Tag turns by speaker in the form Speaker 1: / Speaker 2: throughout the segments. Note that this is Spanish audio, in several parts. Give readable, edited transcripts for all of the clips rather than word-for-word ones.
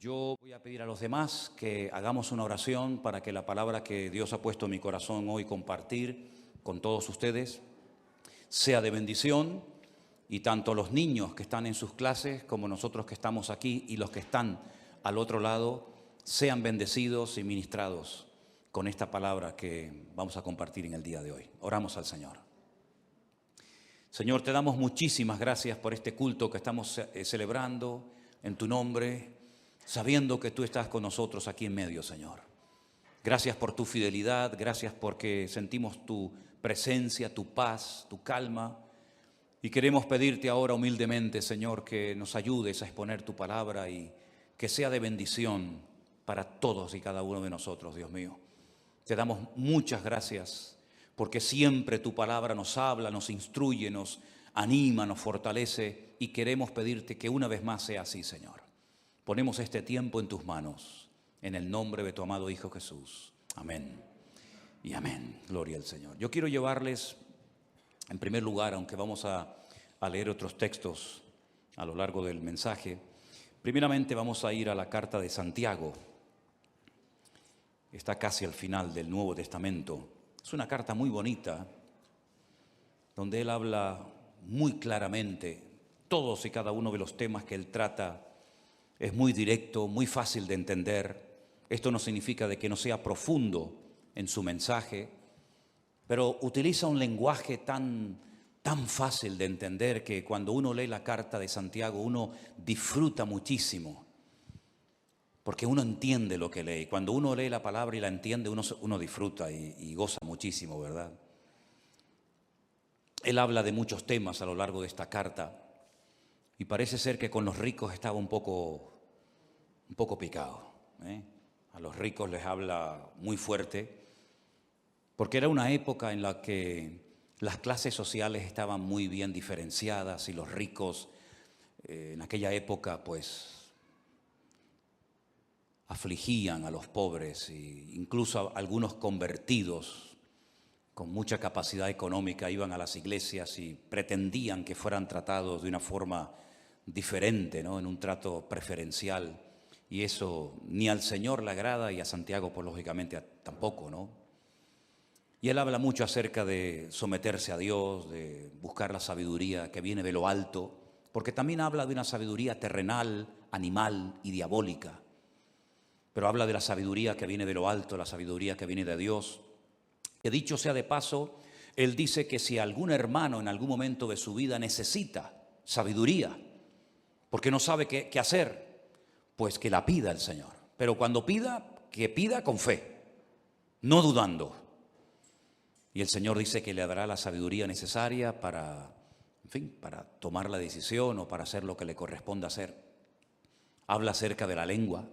Speaker 1: Yo voy a pedir a los demás que hagamos una oración para que la palabra que Dios ha puesto en mi corazón hoy compartir con todos ustedes sea de bendición, y tanto los niños que están en sus clases como nosotros que estamos aquí y los que están al otro lado sean bendecidos y ministrados con esta palabra que vamos a compartir en el día de hoy. Oramos al Señor. Señor, te damos muchísimas gracias por este culto que estamos celebrando en tu nombre, sabiendo que tú estás con nosotros aquí en medio, Señor. Gracias por tu fidelidad, gracias porque sentimos tu presencia, tu paz, tu calma. Y queremos pedirte ahora humildemente, Señor, que nos ayudes a exponer tu palabra y que sea de bendición para todos y cada uno de nosotros, Dios mío. Te damos muchas gracias porque siempre tu palabra nos habla, nos instruye, nos anima, nos fortalece, y queremos pedirte que una vez más sea así, Señor. Ponemos este tiempo en tus manos, en el nombre de tu amado Hijo Jesús. Amén y amén. Gloria al Señor. Yo quiero llevarles, en primer lugar, aunque vamos a leer otros textos a lo largo del mensaje, primeramente vamos a ir a la carta de Santiago. Está casi al final del Nuevo Testamento. Es una carta muy bonita, donde él habla muy claramente todos y cada uno de los temas que él trata. Es muy directo, muy fácil de entender. Esto no significa de que no sea profundo en su mensaje, pero utiliza un lenguaje tan fácil de entender que cuando uno lee la carta de Santiago uno disfruta muchísimo, porque uno entiende lo que lee. Cuando uno lee la palabra y la entiende, uno disfruta y goza muchísimo, ¿verdad? Él habla de muchos temas a lo largo de esta carta y parece ser que con los ricos estaba un poco picado, ¿eh? A los ricos les habla muy fuerte, porque era una época en la que las clases sociales estaban muy bien diferenciadas y los ricos en aquella época pues afligían a los pobres, e incluso algunos convertidos con mucha capacidad económica iban a las iglesias y pretendían que fueran tratados de una forma diferente, ¿no? En un trato preferencial, y eso ni al Señor le agrada y a Santiago pues lógicamente tampoco, ¿no? Y él habla mucho acerca de someterse a Dios, de buscar la sabiduría que viene de lo alto, porque también habla de una sabiduría terrenal, animal y diabólica. Pero habla de la sabiduría que viene de lo alto, la sabiduría que viene de Dios. Que dicho sea de paso, él dice que si algún hermano en algún momento de su vida necesita sabiduría, porque no sabe qué hacer, pues que la pida el Señor. Pero cuando pida, que pida con fe, no dudando. Y el Señor dice que le dará la sabiduría necesaria para, en fin, para tomar la decisión o para hacer lo que le corresponda hacer. Habla acerca de la lengua.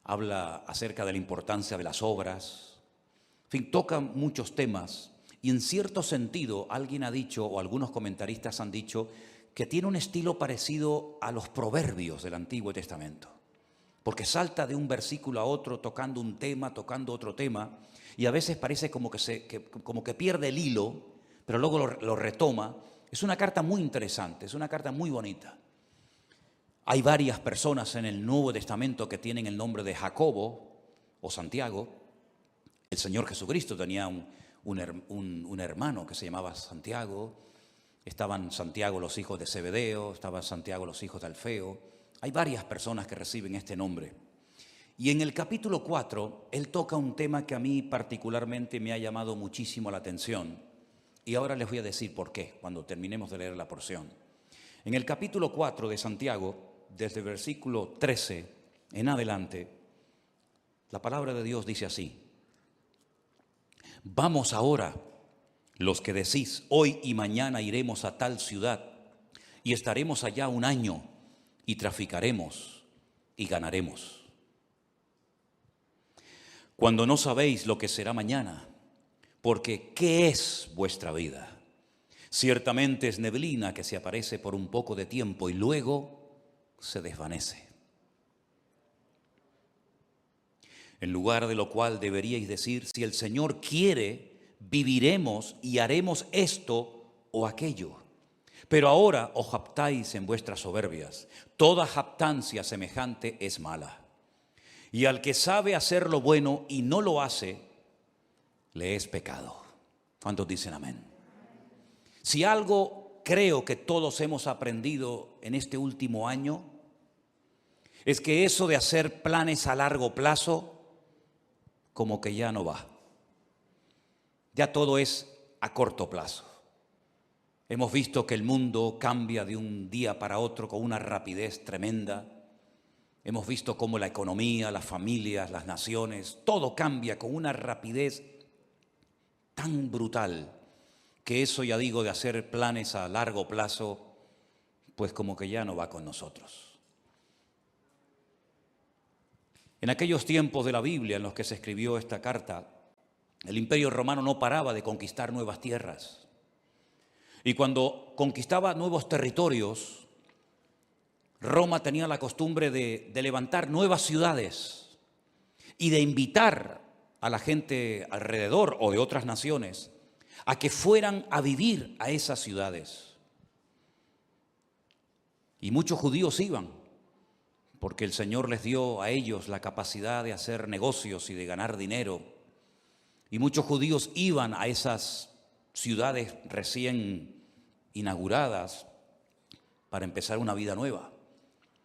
Speaker 1: Habla acerca de la importancia de las obras. En fin, toca muchos temas y en cierto sentido alguien ha dicho, o algunos comentaristas han dicho, que tiene un estilo parecido a los proverbios del Antiguo Testamento, porque salta de un versículo a otro tocando un tema, tocando otro tema, y a veces parece como que pierde el hilo, pero luego lo retoma. Es una carta muy interesante, es una carta muy bonita. Hay varias personas en el Nuevo Testamento que tienen el nombre de Jacobo o Santiago. El Señor Jesucristo tenía un hermano que se llamaba Santiago. Estaban Santiago los hijos de Zebedeo, estaban Santiago los hijos de Alfeo. Hay varias personas que reciben este nombre. Y en el capítulo 4, él toca un tema que a mí particularmente me ha llamado muchísimo la atención. Y ahora les voy a decir por qué, cuando terminemos de leer la porción. En el capítulo 4 de Santiago, desde el versículo 13 en adelante, la palabra de Dios dice así: vamos ahora, los que decís, hoy y mañana iremos a tal ciudad y estaremos allá un año y traficaremos y ganaremos. Cuando no sabéis lo que será mañana, porque ¿qué es vuestra vida? Ciertamente es neblina que se aparece por un poco de tiempo y luego se desvanece. En lugar de lo cual deberíais decir, si el Señor quiere, viviremos y haremos esto o aquello. Pero ahora os jactáis en vuestras soberbias. Toda jactancia semejante es mala. Y al que sabe hacer lo bueno y no lo hace, le es pecado. ¿Cuántos dicen amén? Si algo creo que todos hemos aprendido en este último año, es que eso de hacer planes a largo plazo, como que ya no va. Ya todo es a corto plazo. Hemos visto que el mundo cambia de un día para otro con una rapidez tremenda. Hemos visto cómo la economía, las familias, las naciones, todo cambia con una rapidez tan brutal que eso, ya digo, de hacer planes a largo plazo, pues como que ya no va con nosotros. En aquellos tiempos de la Biblia en los que se escribió esta carta, el Imperio Romano no paraba de conquistar nuevas tierras. Y cuando conquistaba nuevos territorios, Roma tenía la costumbre de levantar nuevas ciudades y de invitar a la gente alrededor o de otras naciones a que fueran a vivir a esas ciudades. Y muchos judíos iban, porque el Señor les dio a ellos la capacidad de hacer negocios y de ganar dinero. Y muchos judíos iban a esas ciudades recién inauguradas para empezar una vida nueva.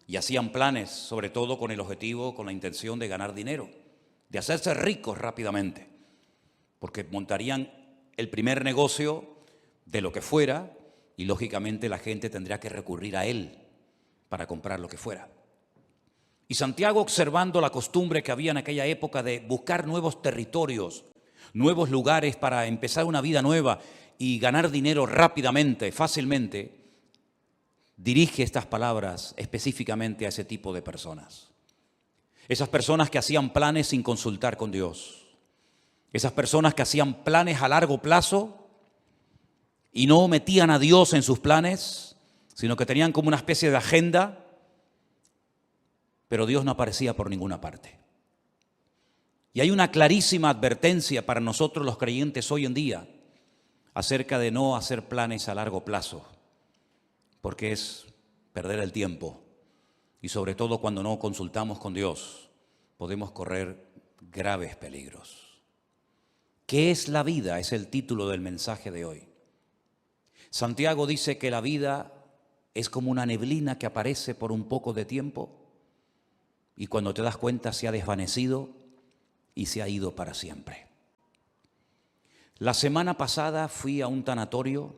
Speaker 1: Y hacían planes, sobre todo con el objetivo, con la intención de ganar dinero, de hacerse ricos rápidamente, porque montarían el primer negocio de lo que fuera y lógicamente la gente tendría que recurrir a él para comprar lo que fuera. Y Santiago, observando la costumbre que había en aquella época de buscar nuevos territorios, nuevos lugares para empezar una vida nueva y ganar dinero rápidamente, fácilmente, dirige estas palabras específicamente a ese tipo de personas. Esas personas que hacían planes sin consultar con Dios. Esas personas que hacían planes a largo plazo y no metían a Dios en sus planes, sino que tenían como una especie de agenda, pero Dios no aparecía por ninguna parte. Y hay una clarísima advertencia para nosotros los creyentes hoy en día acerca de no hacer planes a largo plazo, porque es perder el tiempo y sobre todo cuando no consultamos con Dios podemos correr graves peligros. ¿Qué es la vida? Es el título del mensaje de hoy. Santiago dice que la vida es como una neblina que aparece por un poco de tiempo y cuando te das cuenta se ha desvanecido y se ha ido para siempre. La semana pasada fui a un tanatorio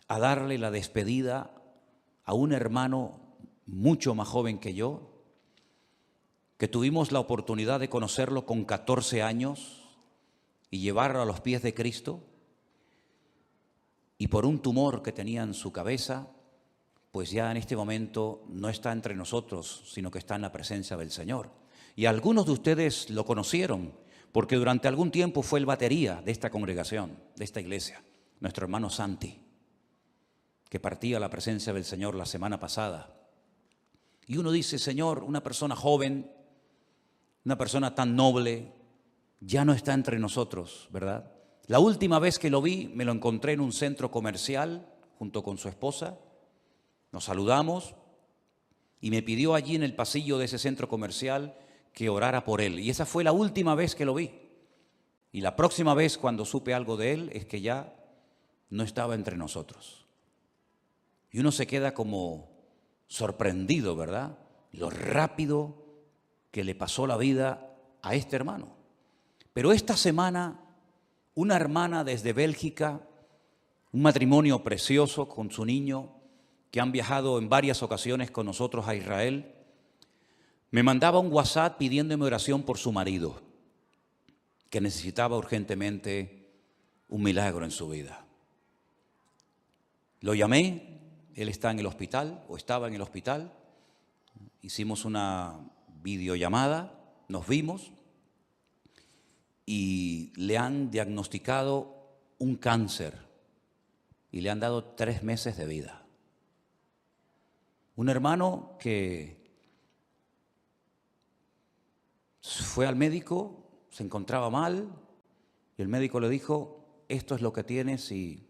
Speaker 1: a darle la despedida a un hermano mucho más joven que yo, que tuvimos la oportunidad de conocerlo con 14 años y llevarlo a los pies de Cristo, y por un tumor que tenía en su cabeza, pues ya en este momento no está entre nosotros, sino que está en la presencia del Señor. Y algunos de ustedes lo conocieron, porque durante algún tiempo fue el batería de esta congregación, de esta iglesia, nuestro hermano Santi, que partía a la presencia del Señor la semana pasada. Y uno dice, Señor, una persona joven, una persona tan noble, ya no está entre nosotros, ¿verdad? La última vez que lo vi, me lo encontré en un centro comercial junto con su esposa. Nos saludamos y me pidió allí en el pasillo de ese centro comercial que orara por él. Y esa fue la última vez que lo vi. Y la próxima vez cuando supe algo de él es que ya no estaba entre nosotros. Y uno se queda como sorprendido, ¿verdad? Lo rápido que le pasó la vida a este hermano. Pero esta semana, una hermana desde Bélgica, un matrimonio precioso con su niño, que han viajado en varias ocasiones con nosotros a Israel, me mandaba un WhatsApp pidiéndome oración por su marido, que necesitaba urgentemente un milagro en su vida. Lo llamé, él está en el hospital, o estaba en el hospital, hicimos una videollamada, nos vimos y le han diagnosticado un cáncer y le han dado 3 meses de vida. Un hermano que fue al médico, se encontraba mal y el médico le dijo, esto es lo que tienes y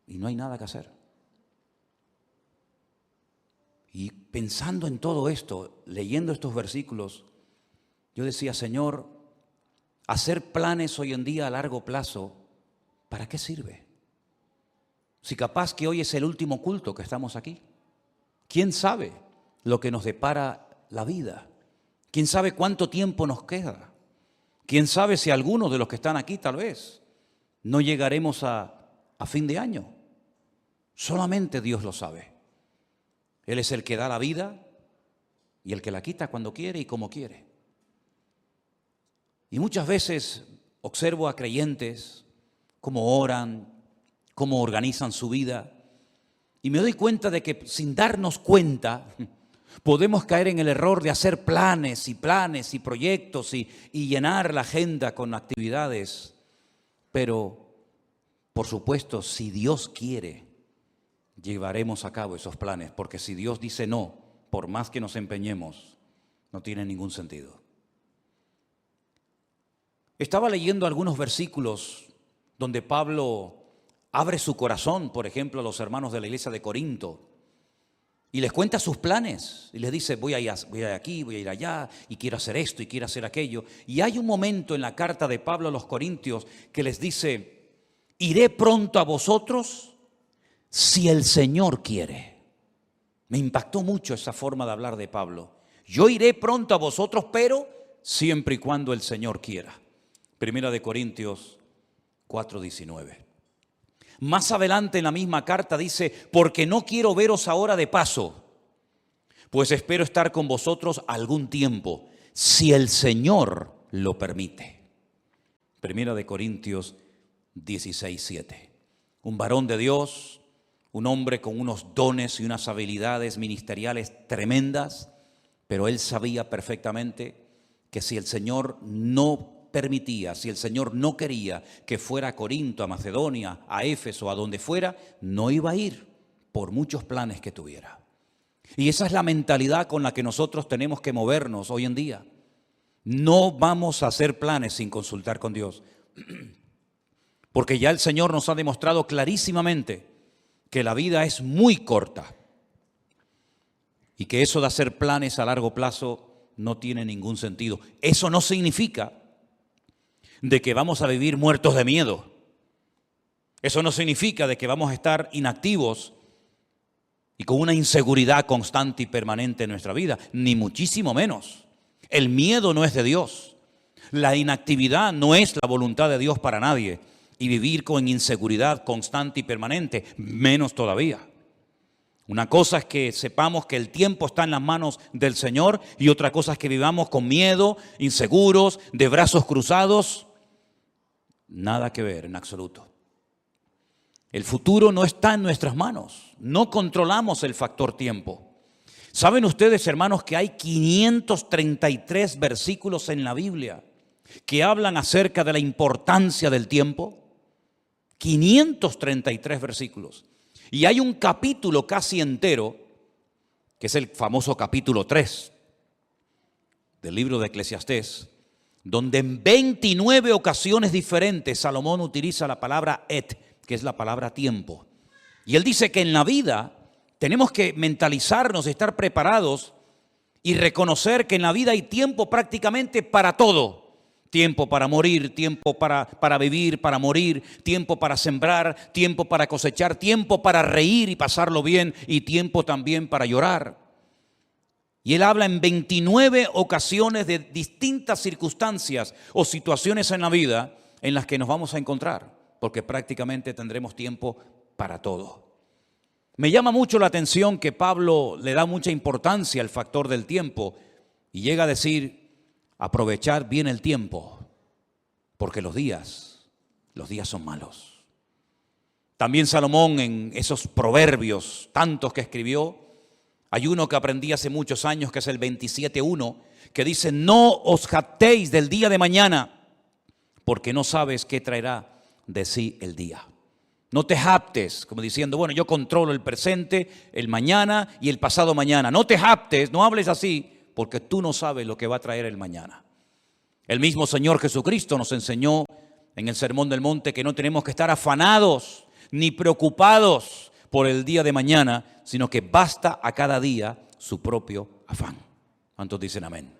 Speaker 1: no hay nada que hacer. Y pensando en todo esto, leyendo estos versículos, yo decía, Señor, hacer planes hoy en día a largo plazo, ¿para qué sirve? Si capaz que hoy es el último culto que estamos aquí. ¿Quién sabe lo que nos depara la vida? ¿Quién sabe cuánto tiempo nos queda? ¿Quién sabe si algunos de los que están aquí tal vez no llegaremos a fin de año? Solamente Dios lo sabe. Él es el que da la vida y el que la quita cuando quiere y como quiere. Y muchas veces observo a creyentes cómo oran, cómo organizan su vida, y me doy cuenta de que sin darnos cuenta podemos caer en el error de hacer planes y proyectos y llenar la agenda con actividades. Pero, por supuesto, si Dios quiere, llevaremos a cabo esos planes, porque si Dios dice no, por más que nos empeñemos, no tiene ningún sentido. Estaba leyendo algunos versículos donde Pablo abre su corazón, por ejemplo, a los hermanos de la iglesia de Corinto, y les cuenta sus planes, y les dice, voy a ir aquí, voy a ir allá, y quiero hacer esto, y quiero hacer aquello. Y hay un momento en la carta de Pablo a los Corintios que les dice, iré pronto a vosotros si el Señor quiere. Me impactó mucho esa forma de hablar de Pablo. Yo iré pronto a vosotros, pero siempre y cuando el Señor quiera. Primera de Corintios 4:19. Más adelante en la misma carta dice, porque no quiero veros ahora de paso, pues espero estar con vosotros algún tiempo, si el Señor lo permite. Primera de Corintios 16:7. Un varón de Dios, un hombre con unos dones y unas habilidades ministeriales tremendas, pero él sabía perfectamente que si el Señor no permitía, si el Señor no quería que fuera a Corinto, a Macedonia, a Éfeso, a donde fuera, no iba a ir por muchos planes que tuviera. Y esa es la mentalidad con la que nosotros tenemos que movernos hoy en día. No vamos a hacer planes sin consultar con Dios, porque ya el Señor nos ha demostrado clarísimamente que la vida es muy corta y que eso de hacer planes a largo plazo no tiene ningún sentido. Eso no significa de que vamos a vivir muertos de miedo. Eso no significa de que vamos a estar inactivos y con una inseguridad constante y permanente en nuestra vida, ni muchísimo menos. El miedo no es de Dios. La inactividad no es la voluntad de Dios para nadie. Y vivir con inseguridad constante y permanente, menos todavía. Una cosa es que sepamos que el tiempo está en las manos del Señor y otra cosa es que vivamos con miedo, inseguros, de brazos cruzados. Nada que ver en absoluto. El futuro no está en nuestras manos. No controlamos el factor tiempo. ¿Saben ustedes, hermanos, que hay 533 versículos en la Biblia que hablan acerca de la importancia del tiempo? 533 versículos. Y hay un capítulo casi entero, que es el famoso capítulo 3 del libro de Eclesiastés, donde en 29 ocasiones diferentes Salomón utiliza la palabra et, que es la palabra tiempo. Y él dice que en la vida tenemos que mentalizarnos, estar preparados y reconocer que en la vida hay tiempo prácticamente para todo. Tiempo para morir, tiempo para vivir, para morir, tiempo para sembrar, tiempo para cosechar, tiempo para reír y pasarlo bien y tiempo también para llorar. Y él habla en 29 ocasiones de distintas circunstancias o situaciones en la vida en las que nos vamos a encontrar, porque prácticamente tendremos tiempo para todo. Me llama mucho la atención que Pablo le da mucha importancia al factor del tiempo y llega a decir, aprovechar bien el tiempo, porque los días son malos. También Salomón en esos proverbios, tantos que escribió, hay uno que aprendí hace muchos años que es el 27:1, que dice, no os jactéis del día de mañana, porque no sabes qué traerá de sí el día. No te jactes, como diciendo, bueno, yo controlo el presente, el mañana y el pasado mañana. No te jactes, no hables así, porque tú no sabes lo que va a traer el mañana. El mismo Señor Jesucristo nos enseñó en el Sermón del Monte que no tenemos que estar afanados ni preocupados por el día de mañana, sino que basta a cada día su propio afán. ¿Cuántos dicen amén?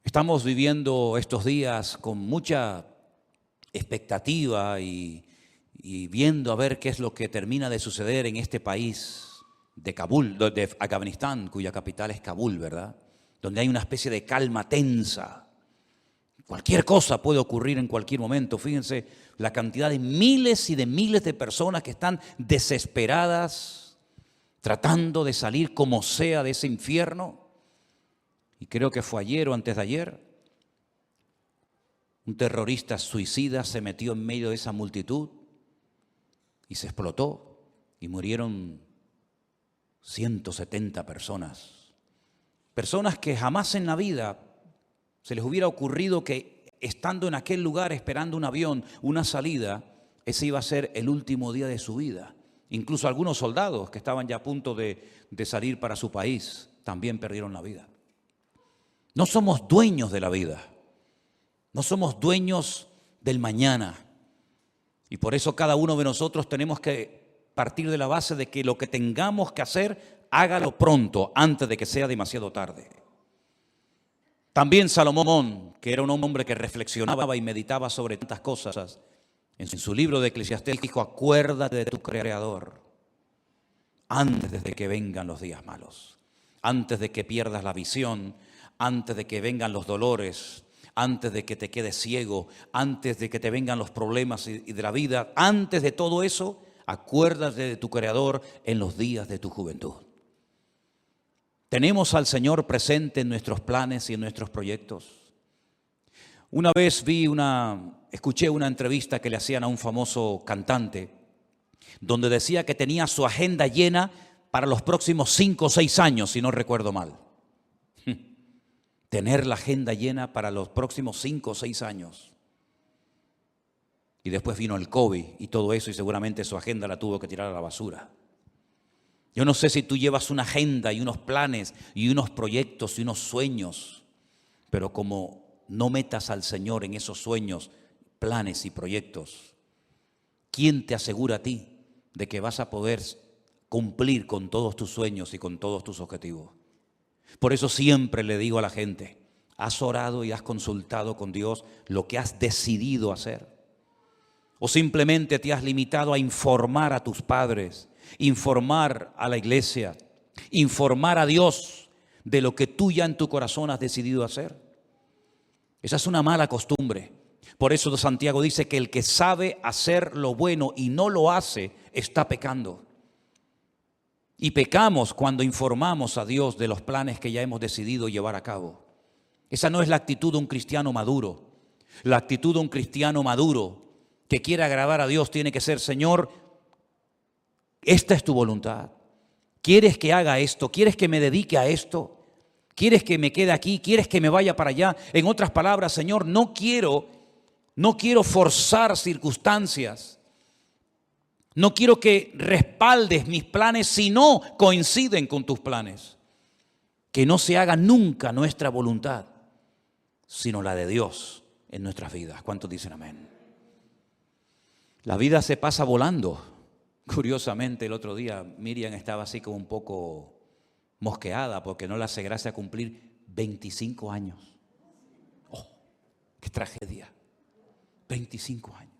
Speaker 1: Estamos viviendo estos días con mucha expectativa y viendo a ver qué es lo que termina de suceder en este país de Kabul, de Afganistán, cuya capital es Kabul, ¿verdad? Donde hay una especie de calma tensa. Cualquier cosa puede ocurrir en cualquier momento. Fíjense la cantidad de miles y de miles de personas que están desesperadas, tratando de salir como sea de ese infierno. Y creo que fue ayer o antes de ayer, un terrorista suicida se metió en medio de esa multitud y se explotó y murieron 170 personas. Personas que jamás en la vida se les hubiera ocurrido que estando en aquel lugar esperando un avión, una salida, ese iba a ser el último día de su vida. Incluso algunos soldados que estaban ya a punto de salir para su país también perdieron la vida. No somos dueños de la vida, no somos dueños del mañana. Y por eso cada uno de nosotros tenemos que partir de la base de que lo que tengamos que hacer, hágalo pronto, antes de que sea demasiado tarde. También Salomón, que era un hombre que reflexionaba y meditaba sobre tantas cosas, en su libro de Eclesiastés dijo: acuérdate de tu Creador antes de que vengan los días malos, antes de que pierdas la visión, antes de que vengan los dolores, antes de que te quedes ciego, antes de que te vengan los problemas y de la vida, antes de todo eso, acuérdate de tu Creador en los días de tu juventud. ¿Tenemos al Señor presente en nuestros planes y en nuestros proyectos? Una vez escuché una entrevista que le hacían a un famoso cantante, donde decía que tenía su agenda llena para los próximos 5 o 6 años, si no recuerdo mal. Tener la agenda llena para los próximos 5 o 6 años. Y después vino el COVID y todo eso, y seguramente su agenda la tuvo que tirar a la basura. Yo no sé si tú llevas una agenda y unos planes y unos proyectos y unos sueños, pero como no metas al Señor en esos sueños, planes y proyectos, ¿quién te asegura a ti de que vas a poder cumplir con todos tus sueños y con todos tus objetivos? Por eso siempre le digo a la gente: ¿has orado y has consultado con Dios lo que has decidido hacer? ¿O simplemente te has limitado a informar a tus padres, informar a la iglesia, informar a Dios de lo que tú ya en tu corazón has decidido hacer? Esa es una mala costumbre. Por eso Santiago dice que el que sabe hacer lo bueno y no lo hace, está pecando. Y pecamos cuando informamos a Dios de los planes que ya hemos decidido llevar a cabo. Esa no es la actitud de un cristiano maduro. La actitud de un cristiano maduro que quiere agradar a Dios tiene que ser: Señor, esta es tu voluntad. ¿Quieres que haga esto? ¿Quieres que me dedique a esto? ¿Quieres que me quede aquí? ¿Quieres que me vaya para allá? En otras palabras, Señor, no quiero forzar circunstancias. No quiero que respaldes mis planes si no coinciden con tus planes. Que no se haga nunca nuestra voluntad, sino la de Dios en nuestras vidas. ¿Cuántos dicen amén? La vida se pasa volando. Curiosamente, el otro día Miriam estaba así como un poco mosqueada porque no le hace gracia cumplir 25 años. ¡Oh, qué tragedia! 25 años.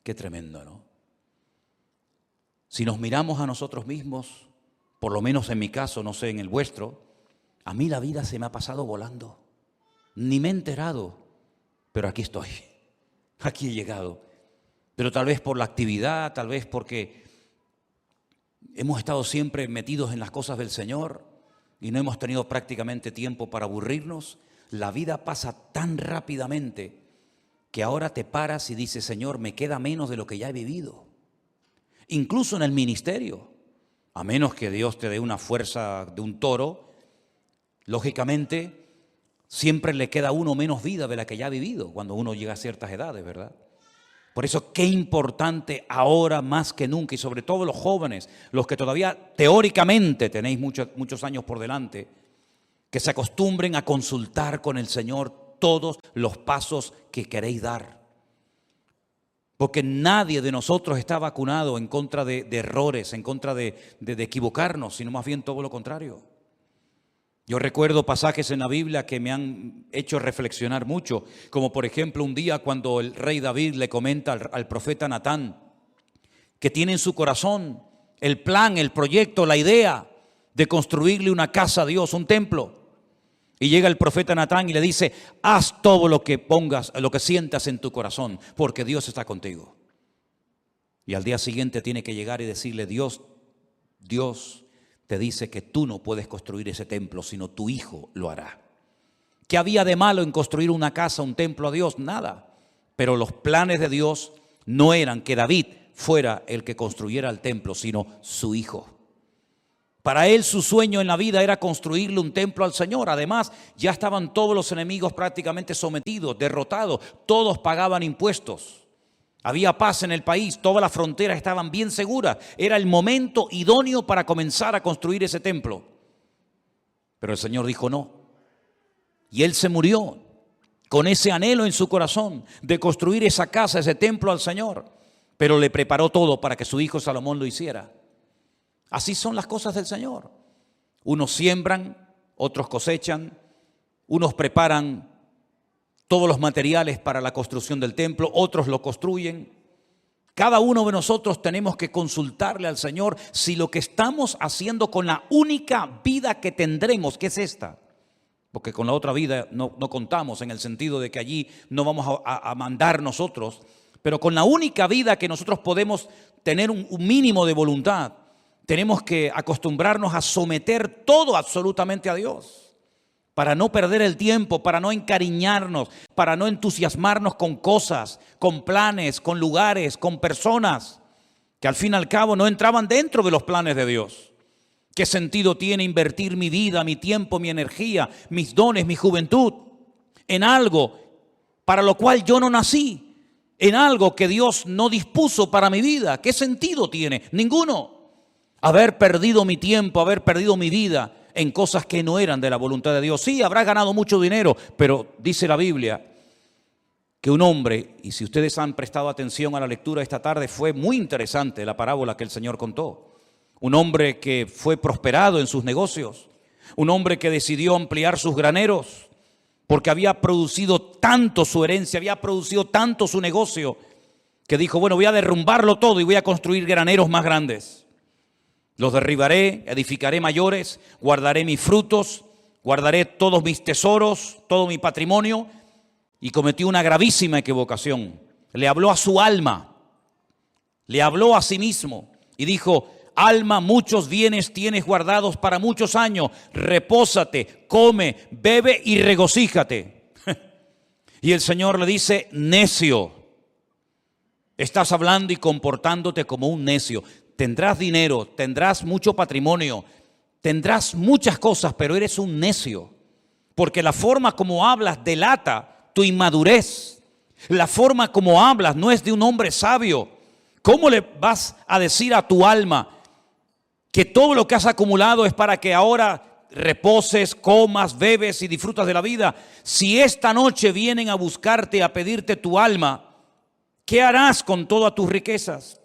Speaker 1: Qué tremendo, ¿no? Si nos miramos a nosotros mismos, por lo menos en mi caso, no sé en el vuestro, a mí la vida se me ha pasado volando. Ni me he enterado, pero aquí estoy, aquí he llegado. Pero tal vez por la actividad, tal vez porque hemos estado siempre metidos en las cosas del Señor y no hemos tenido prácticamente tiempo para aburrirnos. La vida pasa tan rápidamente que ahora te paras y dices: Señor, me queda menos de lo que ya he vivido. Incluso en el ministerio, a menos que Dios te dé una fuerza de un toro, lógicamente siempre le queda a uno menos vida de la que ya ha vivido cuando uno llega a ciertas edades, ¿verdad? Por eso qué importante ahora más que nunca, y sobre todo los jóvenes, los que todavía teóricamente tenéis muchos años por delante, que se acostumbren a consultar con el Señor todos los pasos que queréis dar. Porque nadie de nosotros está vacunado en contra de errores, en contra de equivocarnos, sino más bien todo lo contrario. Yo recuerdo pasajes en la Biblia que me han hecho reflexionar mucho, como por ejemplo un día cuando el rey David le comenta al profeta Natán que tiene en su corazón el plan, el proyecto, la idea de construirle una casa a Dios, un templo. Y llega el profeta Natán y le dice: haz todo lo que pongas, lo que sientas en tu corazón, porque Dios está contigo. Y al día siguiente tiene que llegar y decirle: Dios te dice que tú no puedes construir ese templo, sino tu hijo lo hará. ¿Qué había de malo en construir una casa, un templo a Dios? Nada. Pero los planes de Dios no eran que David fuera el que construyera el templo, sino su hijo. Para él su sueño en la vida era construirle un templo al Señor. Además, ya estaban todos los enemigos prácticamente sometidos, derrotados. Todos pagaban impuestos. Había paz en el país, todas las fronteras estaban bien seguras. Era el momento idóneo para comenzar a construir ese templo. Pero el Señor dijo no. Y él se murió con ese anhelo en su corazón de construir esa casa, ese templo al Señor. Pero le preparó todo para que su hijo Salomón lo hiciera. Así son las cosas del Señor. Unos siembran, otros cosechan, unos preparan todos los materiales para la construcción del templo, otros lo construyen. Cada uno de nosotros tenemos que consultarle al Señor si lo que estamos haciendo con la única vida que tendremos, que es esta, porque con la otra vida no contamos, en el sentido de que allí no vamos a mandar nosotros, pero con la única vida que nosotros podemos tener un mínimo de voluntad, tenemos que acostumbrarnos a someter todo absolutamente a Dios, para no perder el tiempo, para no encariñarnos, para no entusiasmarnos con cosas, con planes, con lugares, con personas que al fin y al cabo no entraban dentro de los planes de Dios. ¿Qué sentido tiene invertir mi vida, mi tiempo, mi energía, mis dones, mi juventud en algo para lo cual yo no nací, en algo que Dios no dispuso para mi vida? ¿Qué sentido tiene? Ninguno. Haber perdido mi tiempo, haber perdido mi vida en cosas que no eran de la voluntad de Dios. Sí, habrás ganado mucho dinero, pero dice la Biblia que un hombre, y si ustedes han prestado atención a la lectura esta tarde, fue muy interesante la parábola que el Señor contó. Un hombre que fue prosperado en sus negocios, un hombre que decidió ampliar sus graneros, porque había producido tanto su herencia, había producido tanto su negocio, que dijo: bueno, voy a derrumbarlo todo y voy a construir graneros más grandes. Los derribaré, edificaré mayores, guardaré mis frutos, guardaré todos mis tesoros, todo mi patrimonio. Y cometió una gravísima equivocación. Le habló a su alma, le habló a sí mismo y dijo: alma, muchos bienes tienes guardados para muchos años, repósate, come, bebe y regocíjate. Y el Señor le dice: necio, estás hablando y comportándote como un necio. Tendrás dinero, tendrás mucho patrimonio, tendrás muchas cosas, pero eres un necio. Porque la forma como hablas delata tu inmadurez. La forma como hablas no es de un hombre sabio. ¿Cómo le vas a decir a tu alma que todo lo que has acumulado es para que ahora reposes, comas, bebes y disfrutas de la vida? Si esta noche vienen a buscarte, a pedirte tu alma, ¿qué harás con todas tus riquezas?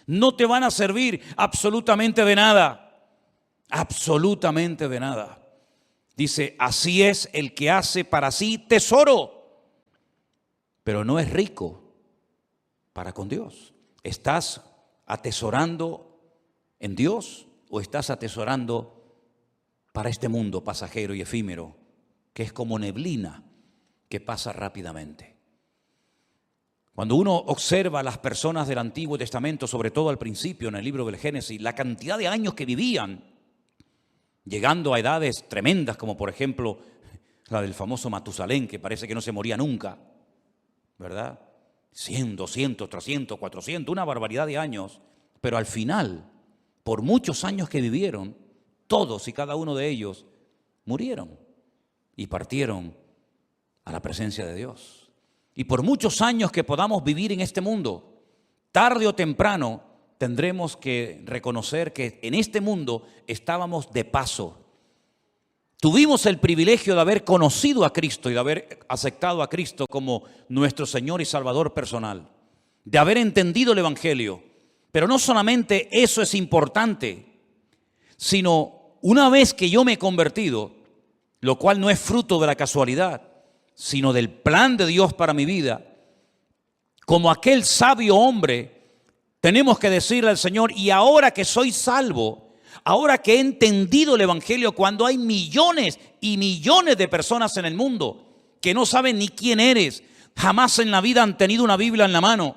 Speaker 1: No te van a servir absolutamente de nada. Absolutamente de nada. Dice: así es el que hace para sí tesoro, pero no es rico para con Dios. ¿Estás atesorando en Dios o estás atesorando para este mundo pasajero y efímero, que es como neblina que pasa rápidamente? Cuando uno observa a las personas del Antiguo Testamento, sobre todo al principio en el libro del Génesis, la cantidad de años que vivían, llegando a edades tremendas, como por ejemplo la del famoso Matusalén, que parece que no se moría nunca, ¿verdad? 100, 200, 300, 400, una barbaridad de años. Pero al final, por muchos años que vivieron, todos y cada uno de ellos murieron y partieron a la presencia de Dios. Y por muchos años que podamos vivir en este mundo, tarde o temprano tendremos que reconocer que en este mundo estábamos de paso. Tuvimos el privilegio de haber conocido a Cristo y de haber aceptado a Cristo como nuestro Señor y Salvador personal. de haber entendido el Evangelio. Pero no solamente eso es importante, sino una vez que yo me he convertido, lo cual no es fruto de la casualidad, sino del plan de Dios para mi vida, como aquel sabio hombre, tenemos que decirle al Señor, y ahora que soy salvo, ahora que he entendido el Evangelio, cuando hay millones y millones de personas en el mundo que no saben ni quién eres, jamás en la vida han tenido una Biblia en la mano,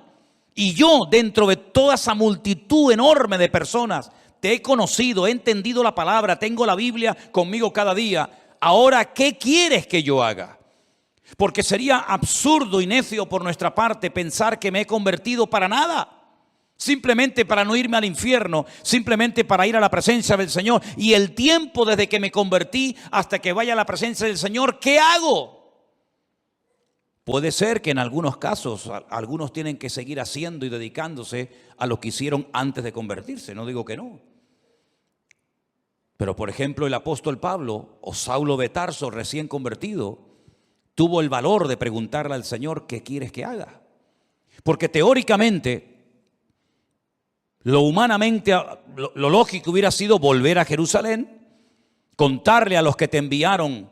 Speaker 1: y yo dentro de toda esa multitud enorme de personas te he conocido, he entendido la palabra, tengo la Biblia conmigo cada día, ahora ¿qué quieres que yo haga? Porque sería absurdo y necio por nuestra parte pensar que me he convertido para nada. Simplemente para no irme al infierno, simplemente para ir a la presencia del Señor. Y el tiempo desde que me convertí hasta que vaya a la presencia del Señor, ¿qué hago? Puede ser que en algunos casos algunos tienen que seguir haciendo y dedicándose a lo que hicieron antes de convertirse, no digo que no. Pero por ejemplo el apóstol Pablo o Saulo de Tarso recién convertido tuvo el valor de preguntarle al Señor, ¿qué quieres que haga? Porque teóricamente, lo humanamente, lo lógico hubiera sido volver a Jerusalén, contarle a los que te enviaron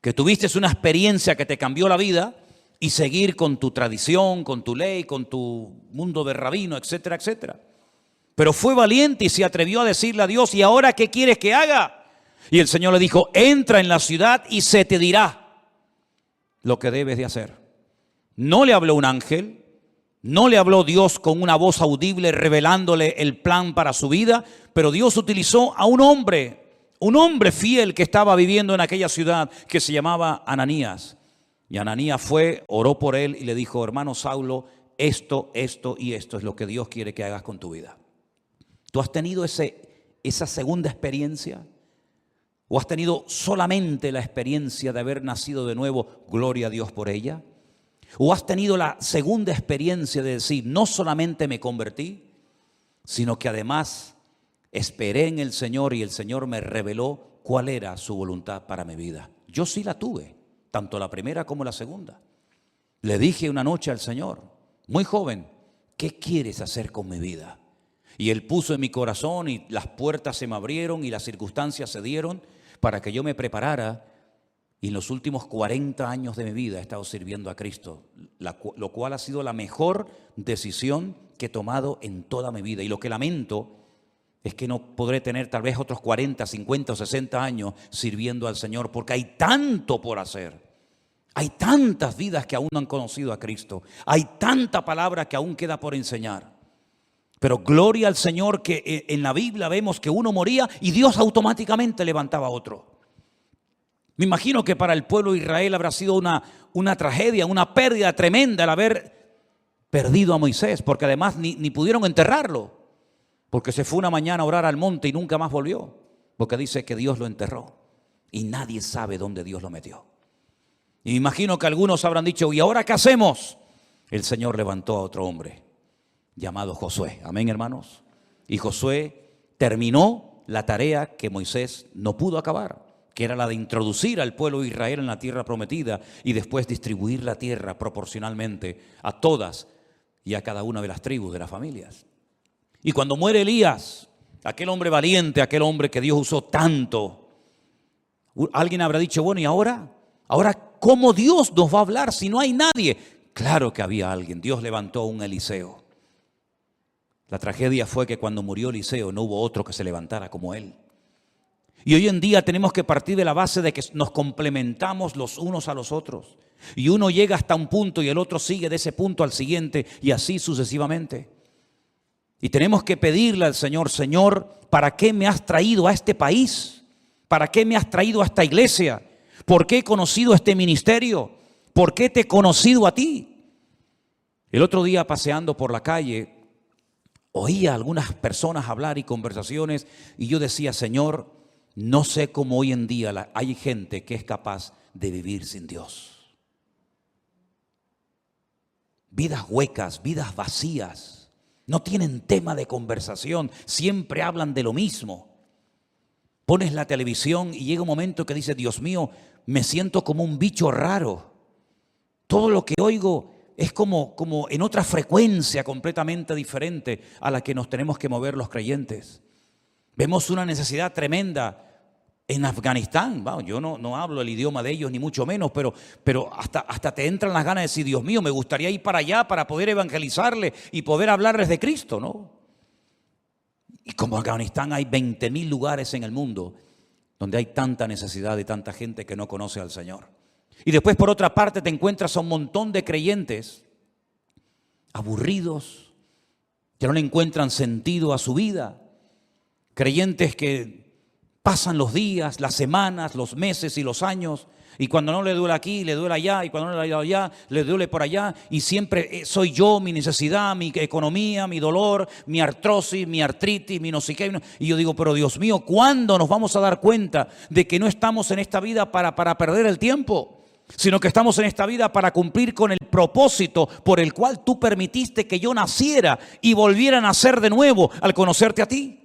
Speaker 1: que tuviste una experiencia que te cambió la vida y seguir con tu tradición, con tu ley, con tu mundo de rabino, etcétera, etcétera. Pero fue valiente y se atrevió a decirle a Dios, ¿y ahora qué quieres que haga? Y el Señor le dijo, entra en la ciudad y se te dirá lo que debes de hacer. No le habló un ángel, no le habló Dios con una voz audible revelándole el plan para su vida, pero Dios utilizó a un hombre fiel que estaba viviendo en aquella ciudad que se llamaba Ananías. Y Ananías fue, oró por él y le dijo, hermano Saulo, esto y esto es lo que Dios quiere que hagas con tu vida. ¿Tú has tenido esa segunda experiencia? ¿O has tenido solamente la experiencia de haber nacido de nuevo? Gloria a Dios por ella. ¿O has tenido la segunda experiencia de decir, no solamente me convertí, sino que además esperé en el Señor y el Señor me reveló cuál era su voluntad para mi vida? Yo sí la tuve, tanto la primera como la segunda. Le dije una noche al Señor, muy joven, ¿qué quieres hacer con mi vida? Y Él puso en mi corazón y las puertas se me abrieron y las circunstancias se dieron para que yo me preparara. Y en los últimos 40 años de mi vida he estado sirviendo a Cristo, lo cual ha sido la mejor decisión que he tomado en toda mi vida. Y lo que lamento es que no podré tener tal vez otros 40, 50 o 60 años sirviendo al Señor, porque hay tanto por hacer. Hay tantas vidas que aún no han conocido a Cristo. Hay tanta palabra que aún queda por enseñar. Pero gloria al Señor que en la Biblia vemos que uno moría y Dios automáticamente levantaba a otro. Me imagino que para el pueblo de Israel habrá sido una tragedia, una pérdida tremenda el haber perdido a Moisés, porque además ni pudieron enterrarlo, porque se fue una mañana a orar al monte y nunca más volvió, porque dice que Dios lo enterró y nadie sabe dónde Dios lo metió. Y me imagino que algunos habrán dicho, ¿y ahora qué hacemos? El Señor levantó a otro hombre llamado Josué. Amén, hermanos. Y Josué terminó la tarea que Moisés no pudo acabar, que era la de introducir al pueblo de Israel en la tierra prometida y después distribuir la tierra proporcionalmente a todas y a cada una de las tribus, de las familias. Y cuando muere Elías, aquel hombre valiente, aquel hombre que Dios usó tanto, alguien habrá dicho, bueno, ¿y ahora? ¿Ahora cómo Dios nos va a hablar si no hay nadie? Claro que había alguien. Dios levantó a un Eliseo. La tragedia fue que cuando murió Eliseo no hubo otro que se levantara como él. Y hoy en día tenemos que partir de la base de que nos complementamos los unos a los otros. Y uno llega hasta un punto y el otro sigue de ese punto al siguiente y así sucesivamente. Y tenemos que pedirle al Señor, Señor, ¿para qué me has traído a este país? ¿Para qué me has traído a esta iglesia? ¿Por qué he conocido este ministerio? ¿Por qué te he conocido a ti? El otro día paseando por la calle, oía a algunas personas hablar y conversaciones y yo decía, Señor, no sé cómo hoy en día hay gente que es capaz de vivir sin Dios. Vidas huecas, vidas vacías, no tienen tema de conversación, siempre hablan de lo mismo. Pones la televisión y llega un momento que dices, Dios mío, me siento como un bicho raro. Todo lo que oigo es como en otra frecuencia completamente diferente a la que nos tenemos que mover los creyentes. Vemos una necesidad tremenda en Afganistán. Bueno, yo no hablo el idioma de ellos ni mucho menos, pero hasta te entran las ganas de decir, Dios mío, me gustaría ir para allá para poder evangelizarles y poder hablarles de Cristo, ¿no? Y como Afganistán hay 20.000 lugares en el mundo donde hay tanta necesidad de tanta gente que no conoce al Señor. Y después, por otra parte, te encuentras a un montón de creyentes aburridos, que no le encuentran sentido a su vida. Creyentes que pasan los días, las semanas, los meses y los años, y cuando no le duele aquí, le duele allá, y cuando no le duele allá, le duele por allá, y siempre soy yo, mi necesidad, mi economía, mi dolor, mi artrosis, mi artritis, mi no sé qué. Y yo digo, pero Dios mío, ¿cuándo nos vamos a dar cuenta de que no estamos en esta vida para perder el tiempo? Sino que estamos en esta vida para cumplir con el propósito por el cual tú permitiste que yo naciera y volviera a nacer de nuevo al conocerte a ti.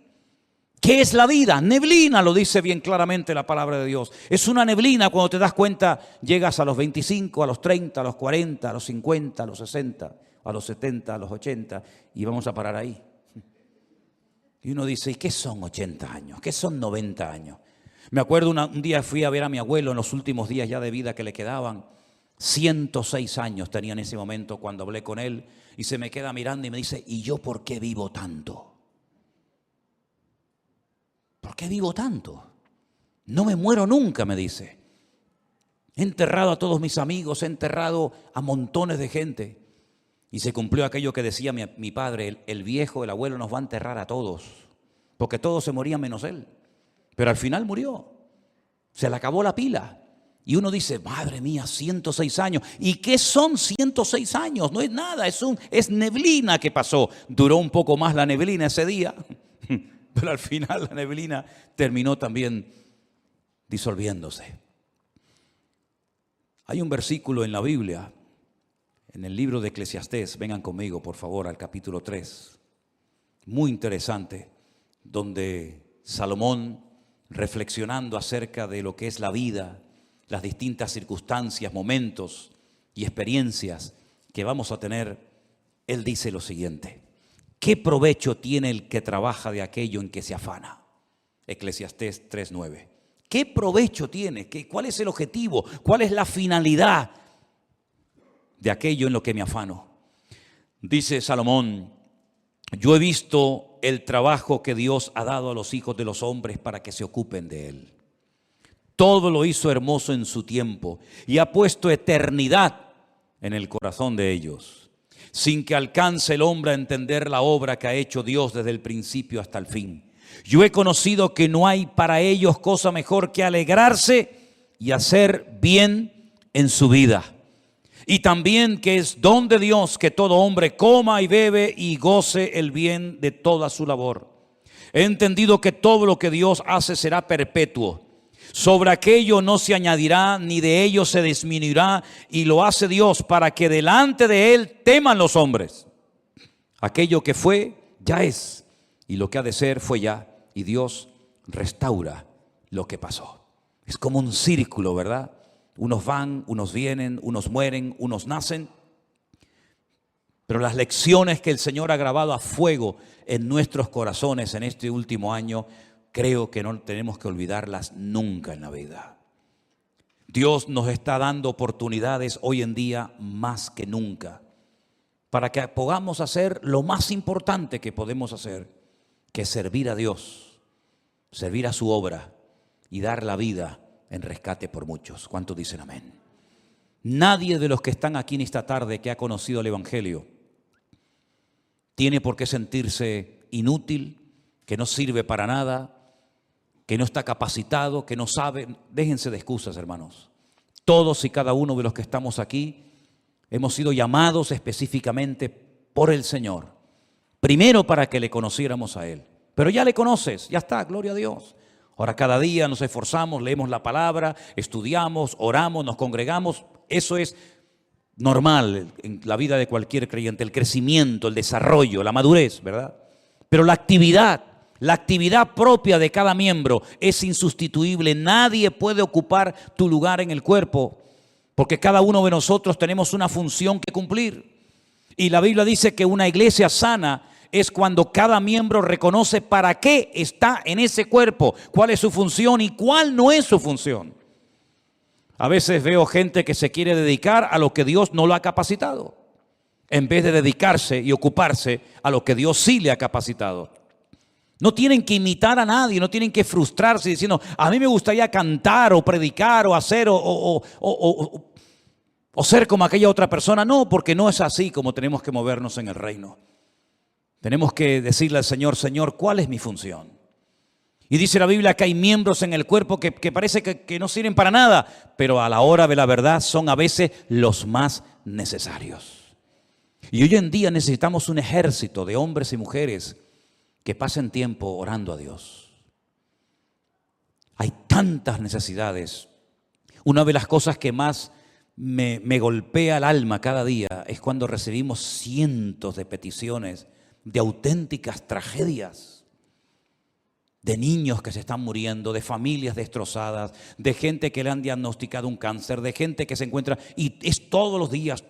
Speaker 1: ¿Qué es la vida? Neblina, lo dice bien claramente la palabra de Dios. Es una neblina. Cuando te das cuenta, llegas a los 25, a los 30, a los 40, a los 50, a los 60, a los 70, a los 80 y vamos a parar ahí. Y uno dice, ¿y qué son 80 años? ¿Qué son 90 años? Me acuerdo un día fui a ver a mi abuelo en los últimos días ya de vida que le quedaban. 106 años tenía en ese momento cuando hablé con él y se me queda mirando y me dice, ¿y yo por qué vivo tanto? ¿Por qué vivo tanto? No me muero nunca, me dice. He enterrado a todos mis amigos, he enterrado a montones de gente. Y se cumplió aquello que decía mi padre, el viejo, el abuelo nos va a enterrar a todos, porque todos se morían menos él. Pero al final murió, se le acabó la pila. Y uno dice, madre mía, 106 años. ¿Y qué son 106 años? No es nada, es neblina que pasó. Duró un poco más la neblina ese día, pero al final la neblina terminó también disolviéndose. Hay un versículo en la Biblia, en el libro de Eclesiastés, vengan conmigo por favor al capítulo 3, muy interesante, donde Salomón, reflexionando acerca de lo que es la vida, las distintas circunstancias, momentos y experiencias que vamos a tener, él dice lo siguiente: ¿qué provecho tiene el que trabaja de aquello en que se afana? Eclesiastés 3:9. ¿Qué provecho tiene? ¿Cuál es el objetivo? ¿Cuál es la finalidad de aquello en lo que me afano? Dice Salomón, yo he visto el trabajo que Dios ha dado a los hijos de los hombres para que se ocupen de él. Todo lo hizo hermoso en su tiempo y ha puesto eternidad en el corazón de ellos, sin que alcance el hombre a entender la obra que ha hecho Dios desde el principio hasta el fin. Yo he conocido que no hay para ellos cosa mejor que alegrarse y hacer bien en su vida. Y también que es don de Dios que todo hombre coma y bebe y goce el bien de toda su labor. He entendido que todo lo que Dios hace será perpetuo. Sobre aquello no se añadirá ni de ello se disminuirá, y lo hace Dios para que delante de él teman los hombres. Aquello que fue, ya es, y lo que ha de ser fue ya, y Dios restaura lo que pasó. Es como un círculo, ¿verdad? Unos van, unos vienen, unos mueren, unos nacen. Pero las lecciones que el Señor ha grabado a fuego en nuestros corazones en este último año, creo que no tenemos que olvidarlas nunca en la vida. Dios nos está dando oportunidades hoy en día más que nunca para que podamos hacer lo más importante que podemos hacer, que es servir a Dios, servir a su obra y dar la vida en rescate por muchos. ¿Cuántos dicen amén? Nadie de los que están aquí en esta tarde que ha conocido el Evangelio tiene por qué sentirse inútil, que no sirve para nada, que no está capacitado, que no sabe. Déjense de excusas, hermanos. Todos y cada uno de los que estamos aquí hemos sido llamados específicamente por el Señor. Primero para que le conociéramos a Él. Pero ya le conoces, ya está, gloria a Dios. Ahora cada día nos esforzamos, leemos la palabra, estudiamos, oramos, nos congregamos. Eso es normal en la vida de cualquier creyente, el crecimiento, el desarrollo, la madurez, ¿verdad? Pero la actividad propia de cada miembro es insustituible. Nadie puede ocupar tu lugar en el cuerpo, porque cada uno de nosotros tenemos una función que cumplir. Y la Biblia dice que una iglesia sana es cuando cada miembro reconoce para qué está en ese cuerpo, cuál es su función y cuál no es su función. A veces veo gente que se quiere dedicar a lo que Dios no lo ha capacitado, en vez de dedicarse y ocuparse a lo que Dios sí le ha capacitado. No tienen que imitar a nadie, no tienen que frustrarse diciendo, a mí me gustaría cantar o predicar o hacer o ser como aquella otra persona. No, porque no es así como tenemos que movernos en el reino. Tenemos que decirle al Señor, Señor, ¿cuál es mi función? Y dice la Biblia que hay miembros en el cuerpo que parece que no sirven para nada, pero a la hora de la verdad son a veces los más necesarios. Y hoy en día necesitamos un ejército de hombres y mujeres que pasen tiempo orando a Dios. Hay tantas necesidades. Una de las cosas que más me golpea el alma cada día es cuando recibimos cientos de peticiones de auténticas tragedias, de niños que se están muriendo, de familias destrozadas, de gente que le han diagnosticado un cáncer, de gente que se encuentra, y es todos los días,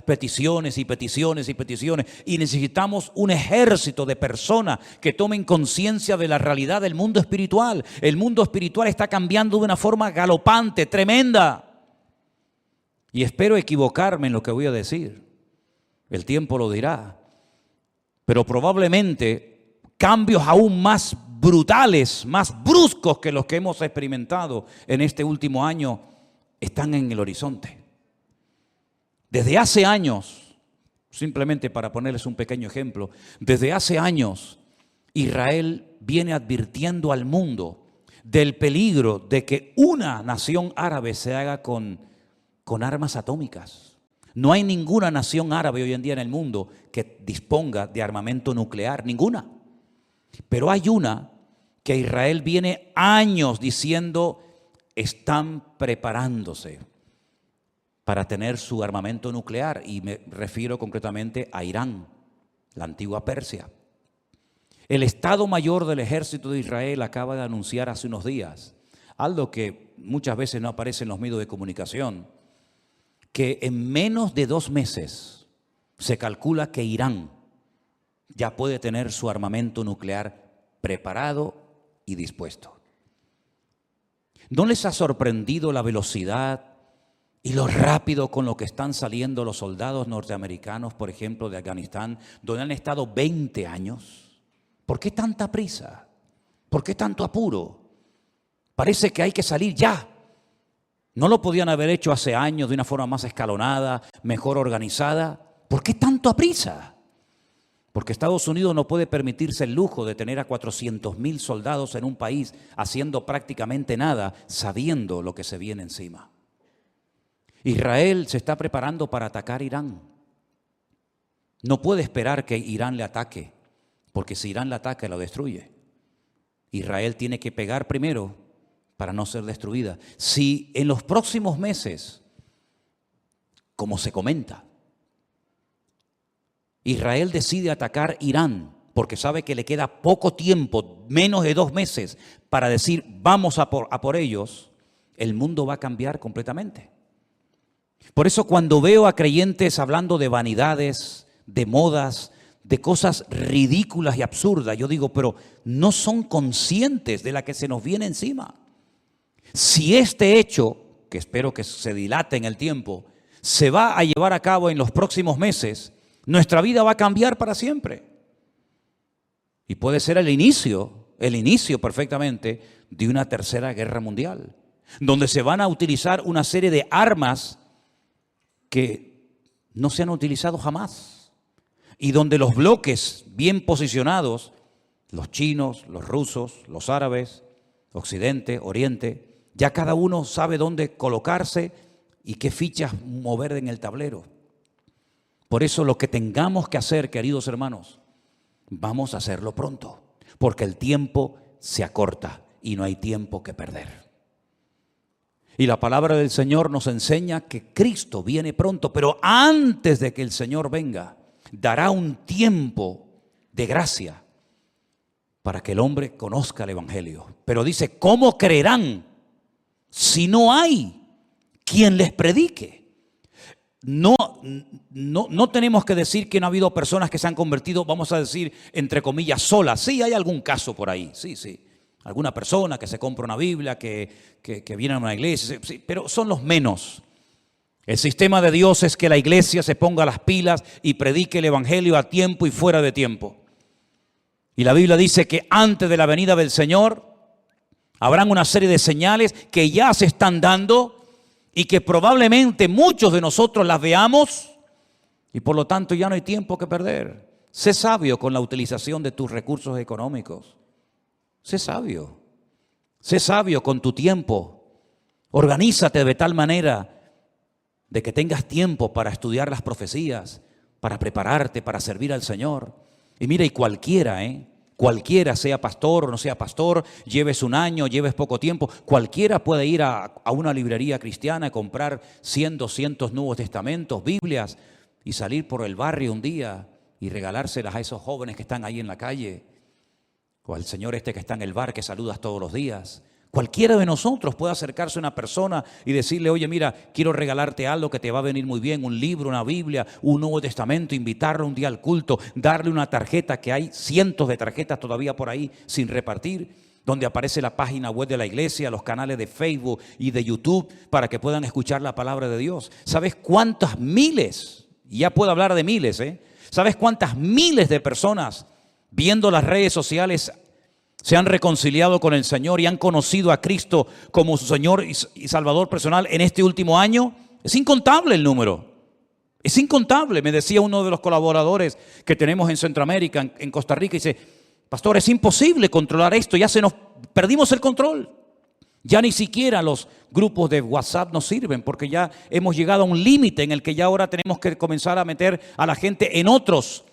Speaker 1: peticiones y peticiones y peticiones, y necesitamos un ejército de personas que tomen conciencia de la realidad del mundo espiritual. El mundo espiritual está cambiando de una forma galopante, tremenda, y espero equivocarme en lo que voy a decir, el tiempo lo dirá, pero probablemente cambios aún más brutales, más bruscos que los que hemos experimentado en este último año están en el horizonte. Desde hace años, simplemente para ponerles un pequeño ejemplo, desde hace años Israel viene advirtiendo al mundo del peligro de que una nación árabe se haga con armas atómicas. No hay ninguna nación árabe hoy en día en el mundo que disponga de armamento nuclear, ninguna. Pero hay una que Israel viene años diciendo están preparándose para tener su armamento nuclear, y me refiero concretamente a Irán, la antigua Persia. El Estado Mayor del Ejército de Israel acaba de anunciar hace unos días algo que muchas veces no aparece en los medios de comunicación, que en menos de 2 meses se calcula que Irán ya puede tener su armamento nuclear preparado y dispuesto. ¿No les ha sorprendido la velocidad y lo rápido con lo que están saliendo los soldados norteamericanos, por ejemplo, de Afganistán, donde han estado 20 años? ¿Por qué tanta prisa? ¿Por qué tanto apuro? Parece que hay que salir ya. ¿No lo podían haber hecho hace años de una forma más escalonada, mejor organizada? ¿Por qué tanto prisa? Porque Estados Unidos no puede permitirse el lujo de tener a 400,000 soldados en un país haciendo prácticamente nada, sabiendo lo que se viene encima. Israel se está preparando para atacar Irán. No puede esperar que Irán le ataque, porque si Irán le ataca, lo destruye. Israel tiene que pegar primero para no ser destruida. Si en los próximos meses, como se comenta, Israel decide atacar Irán porque sabe que le queda poco tiempo, menos de 2 meses, para decir vamos a por ellos, el mundo va a cambiar completamente. Por eso cuando veo a creyentes hablando de vanidades, de modas, de cosas ridículas y absurdas, yo digo, pero no son conscientes de la que se nos viene encima. Si este hecho, que espero que se dilate en el tiempo, se va a llevar a cabo en los próximos meses, nuestra vida va a cambiar para siempre. Y puede ser el inicio perfectamente de una tercera guerra mundial, donde se van a utilizar una serie de armas que no se han utilizado jamás, y donde los bloques bien posicionados, los chinos, los rusos, los árabes, Occidente, Oriente, ya cada uno sabe dónde colocarse y qué fichas mover en el tablero. Por eso lo que tengamos que hacer, queridos hermanos, vamos a hacerlo pronto, porque el tiempo se acorta y no hay tiempo que perder. Y la palabra del Señor nos enseña que Cristo viene pronto, pero antes de que el Señor venga, dará un tiempo de gracia para que el hombre conozca el Evangelio. Pero dice, ¿cómo creerán si no hay quien les predique? no tenemos que decir que no ha habido personas que se han convertido, vamos a decir, entre comillas, solas. Sí, hay algún caso por ahí, sí. Alguna persona que se compra una Biblia, que viene a una iglesia, sí, pero son los menos. El sistema de Dios es que la iglesia se ponga las pilas y predique el evangelio a tiempo y fuera de tiempo. Y la Biblia dice que antes de la venida del Señor habrán una serie de señales que ya se están dando y que probablemente muchos de nosotros las veamos y por lo tanto ya no hay tiempo que perder. Sé sabio con la utilización de tus recursos económicos. Sé sabio con tu tiempo. Organízate de tal manera de que tengas tiempo para estudiar las profecías, para prepararte, para servir al Señor. Y mira, y cualquiera, sea pastor o no sea pastor, lleves un año, lleves poco tiempo, cualquiera puede ir a una librería cristiana y comprar 100, 200 Nuevos Testamentos, Biblias, y salir por el barrio un día y regalárselas a esos jóvenes que están ahí en la calle, o al señor este que está en el bar que saludas todos los días. Cualquiera de nosotros puede acercarse a una persona y decirle, oye, mira, quiero regalarte algo que te va a venir muy bien, un libro, una Biblia, un Nuevo Testamento, invitarlo un día al culto, darle una tarjeta, que hay cientos de tarjetas todavía por ahí sin repartir, donde aparece la página web de la iglesia, los canales de Facebook y de YouTube, para que puedan escuchar la palabra de Dios. ¿Sabes cuántas miles? Y ya puedo hablar de miles, ¿Sabes cuántas miles de personas viendo las redes sociales se han reconciliado con el Señor y han conocido a Cristo como su Señor y Salvador personal en este último año? Es incontable el número. Es incontable. Me decía uno de los colaboradores que tenemos en Centroamérica, en Costa Rica, y dice, pastor, es imposible controlar esto, ya perdimos el control. Ya ni siquiera los grupos de WhatsApp nos sirven porque ya hemos llegado a un límite en el que ya ahora tenemos que comenzar a meter a la gente en otros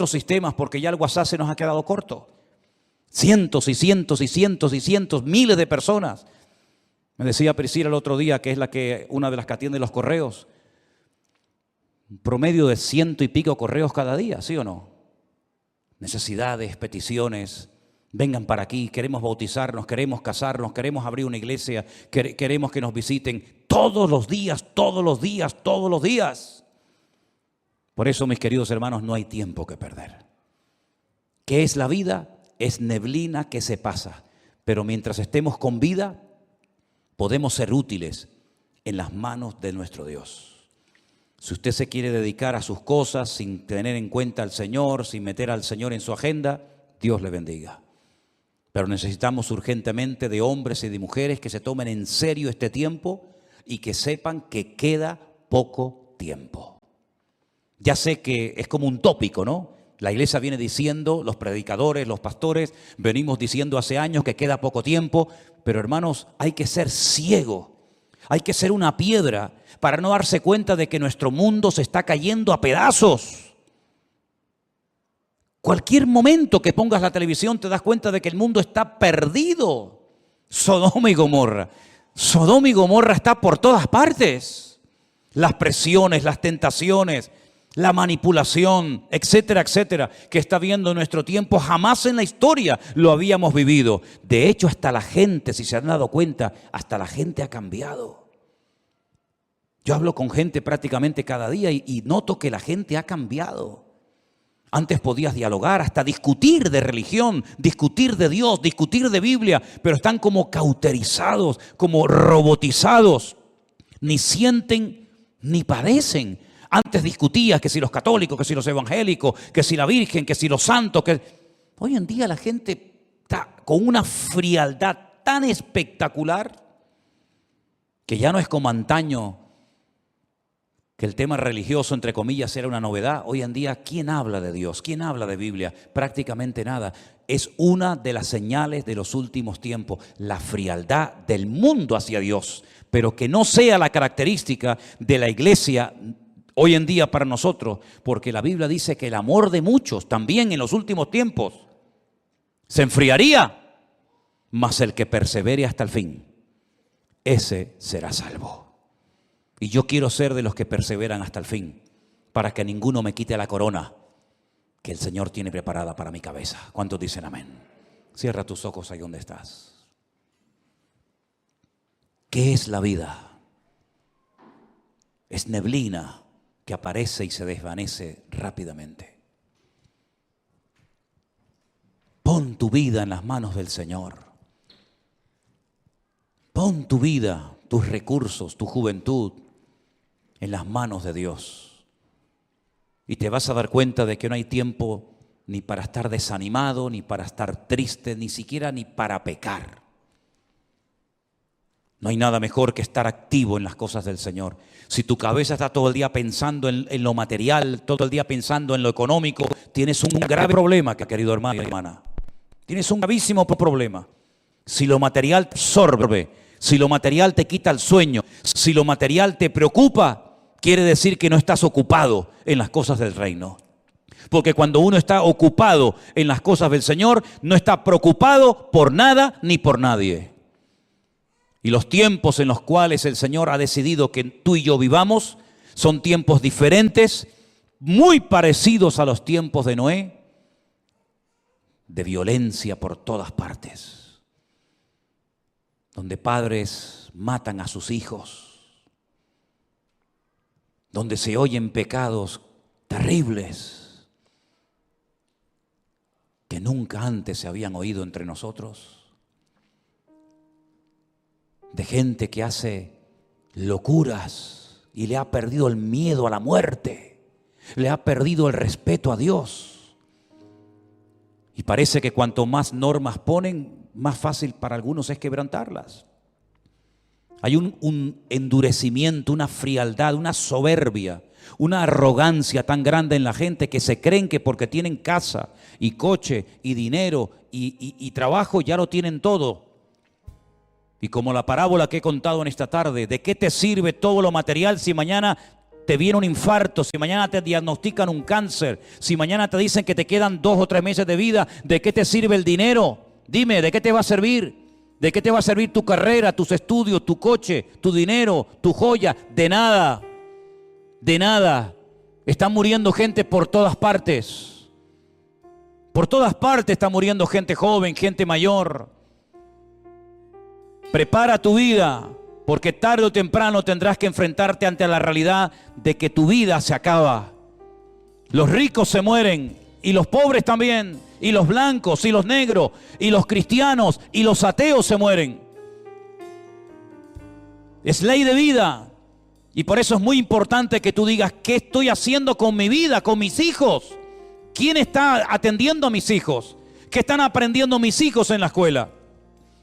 Speaker 1: sistemas porque ya el WhatsApp se nos ha quedado corto. Cientos y cientos y cientos y cientos, miles de personas. Me decía Priscila el otro día, que es una de las que atiende los correos, un promedio de 100 y pico correos cada día, ¿sí o no? Necesidades, peticiones, vengan para aquí, queremos bautizarnos, queremos casarnos, queremos abrir una iglesia, queremos que nos visiten todos los días. Por eso, mis queridos hermanos, no hay tiempo que perder. ¿Qué es la vida? Es neblina que se pasa, pero mientras estemos con vida, podemos ser útiles en las manos de nuestro Dios. Si usted se quiere dedicar a sus cosas sin tener en cuenta al Señor, sin meter al Señor en su agenda, Dios le bendiga. Pero necesitamos urgentemente de hombres y de mujeres que se tomen en serio este tiempo y que sepan que queda poco tiempo. Ya sé que es como un tópico, ¿no? La iglesia viene diciendo, los predicadores, los pastores, venimos diciendo hace años que queda poco tiempo, pero hermanos, hay que ser ciego, hay que ser una piedra para no darse cuenta de que nuestro mundo se está cayendo a pedazos. Cualquier momento que pongas la televisión te das cuenta de que el mundo está perdido. Sodoma y Gomorra está por todas partes. Las presiones, las tentaciones, la manipulación, etcétera, etcétera, que está viendo nuestro tiempo, jamás en la historia lo habíamos vivido. De hecho, hasta la gente, si se han dado cuenta, hasta la gente ha cambiado. Yo hablo con gente prácticamente cada día y noto que la gente ha cambiado. Antes podías dialogar, hasta discutir de religión, discutir de Dios, discutir de Biblia, pero están como cauterizados, como robotizados. Ni sienten ni padecen. Antes discutías que si los católicos, que si los evangélicos, que si la Virgen, que si los santos. Hoy en día la gente está con una frialdad tan espectacular que ya no es como antaño, que el tema religioso, entre comillas, era una novedad. Hoy en día, ¿quién habla de Dios? ¿Quién habla de Biblia? Prácticamente nada. Es una de las señales de los últimos tiempos, la frialdad del mundo hacia Dios, pero que no sea la característica de la iglesia hoy en día para nosotros, porque la Biblia dice que el amor de muchos también en los últimos tiempos se enfriaría, mas el que persevere hasta el fin, ese será salvo. Y yo quiero ser de los que perseveran hasta el fin, para que ninguno me quite la corona que el Señor tiene preparada para mi cabeza. ¿Cuántos dicen amén? Cierra tus ojos ahí donde estás. ¿Qué es la vida? es neblina que aparece y se desvanece rápidamente. Pon tu vida en las manos del Señor. Pon tu vida, tus recursos, tu juventud en las manos de Dios. Y te vas a dar cuenta de que no hay tiempo ni para estar desanimado, ni para estar triste, ni siquiera ni para pecar. No hay nada mejor que estar activo en las cosas del Señor. Si tu cabeza está todo el día pensando en lo material, todo el día pensando en lo económico, tienes un grave problema, querido hermano y hermana. Tienes un gravísimo problema. Si lo material te absorbe, si lo material te quita el sueño, si lo material te preocupa, quiere decir que no estás ocupado en las cosas del reino. Porque cuando uno está ocupado en las cosas del Señor, no está preocupado por nada ni por nadie. Y los tiempos en los cuales el Señor ha decidido que tú y yo vivamos son tiempos diferentes, muy parecidos a los tiempos de Noé, de violencia por todas partes, donde padres matan a sus hijos, donde se oyen pecados terribles que nunca antes se habían oído entre nosotros, de gente que hace locuras y le ha perdido el miedo a la muerte, le ha perdido el respeto a Dios. Y parece que cuanto más normas ponen, más fácil para algunos es quebrantarlas. Hay un endurecimiento, una frialdad, una soberbia, una arrogancia tan grande en la gente que se creen que porque tienen casa y coche y dinero y trabajo ya lo tienen todo. Y como la parábola que he contado en esta tarde, ¿de qué te sirve todo lo material si mañana te viene un infarto, si mañana te diagnostican un cáncer, si mañana te dicen que te quedan 2 o 3 meses de vida? ¿De qué te sirve el dinero? Dime, ¿de qué te va a servir? ¿De qué te va a servir tu carrera, tus estudios, tu coche, tu dinero, tu joya? De nada, de nada. Están muriendo gente por todas partes. Por todas partes está muriendo gente joven, gente mayor. Prepara tu vida, porque tarde o temprano tendrás que enfrentarte ante la realidad de que tu vida se acaba. Los ricos se mueren, y los pobres también, y los blancos, y los negros, y los cristianos, y los ateos se mueren. Es ley de vida, y por eso es muy importante que tú digas, ¿qué estoy haciendo con mi vida, con mis hijos? ¿Quién está atendiendo a mis hijos? ¿Qué están aprendiendo mis hijos en la escuela?